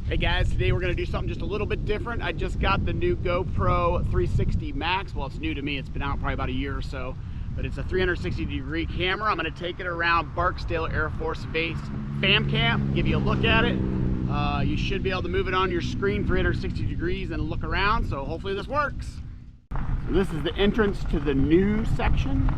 Hey guys, today we're going to do something just a little bit different. I just got the new GoPro 360 Max. Well, it's new to me. It's been out probably about a year or so, but it's a 360-degree camera. I'm going to take it around Barkesdale Air Force Base Famcamp, give you a look at it. You should be able to move it on your screen 360 degrees and look around, so hopefully this works. So this is the entrance to the new section.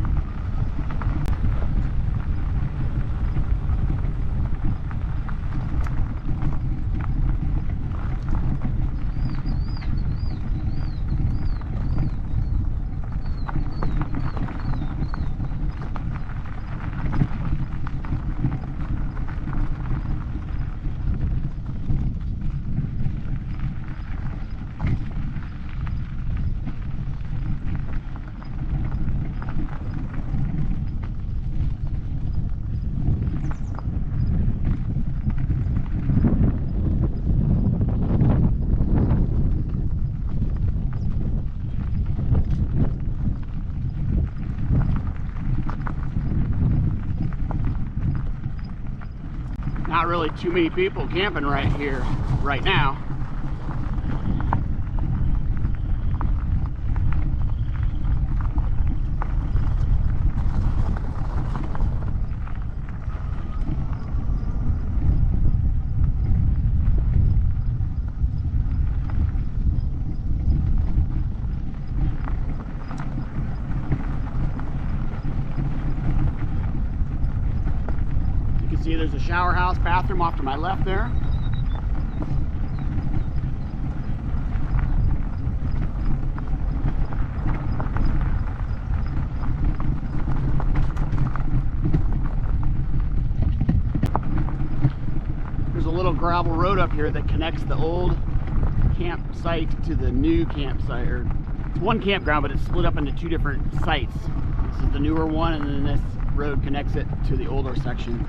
Not really too many people camping right here right now. See, there's a shower house, bathroom off to my left there. There's a little gravel road up here that connects the old campsite to the new campsite. Or it's one campground, but it's split up into two different sites. This is the newer one, and then this road connects it to the older section.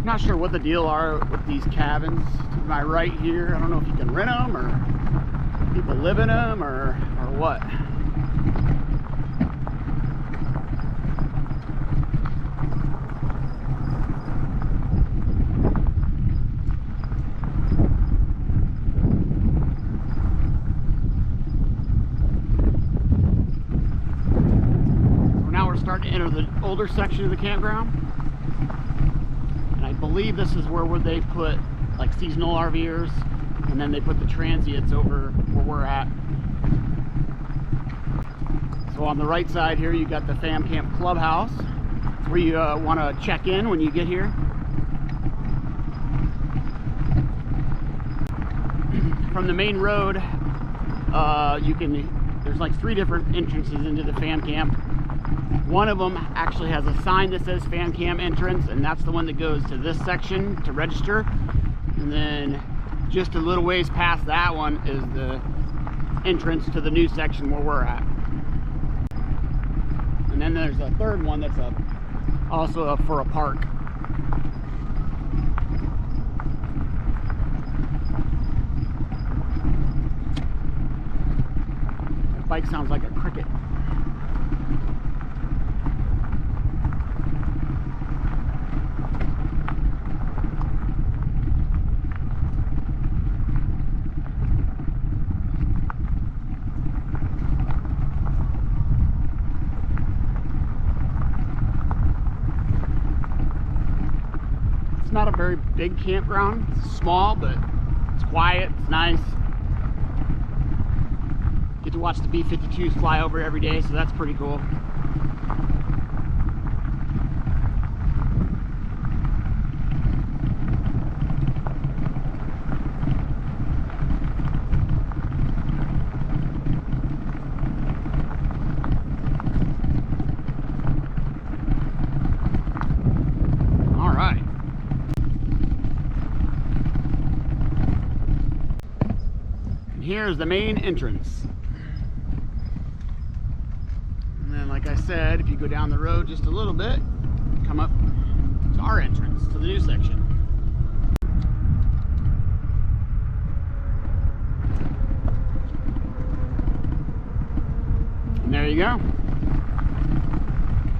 Not sure what the deal are with these cabins to my right here. I don't know if you can rent them or people live in them or what. So now we're starting to enter the older section of the campground. I believe this is where they put like seasonal RVers, and then they put the transients over where we're at. So on the right side here you got the Famcamp Clubhouse. It's where you want to check in when you get here. From the main road, there's like 3 different entrances into the Famcamp. One of them actually has a sign that says Famcamp entrance, and that's the one that goes to this section to register. And then just a little ways past that one is the entrance to the new section where we're at. And then there's a third one that's also for a park. That bike sounds like a cricket. Not a very big campground. It's small, but it's quiet, it's nice. Get to watch the B-52s fly over every day, so that's pretty cool. All right. Here's the main entrance. And then, like I said, if you go down the road just a little bit, come up to our entrance to the new section. And there you go.